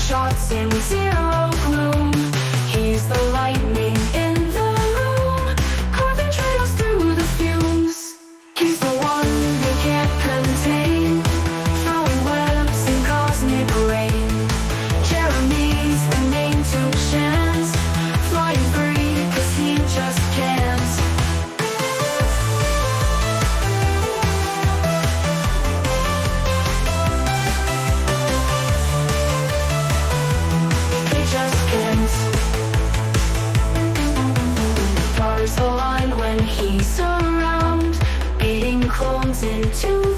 shots in zero gloom. He's the lightning in the room, carving trails through the fumes. He's the one they can't contain, throwing webs in cosmic rain. Jeremy's the name to chance, flying free 'cause he just can't. He just can't. Stars align when he's around, beating clones into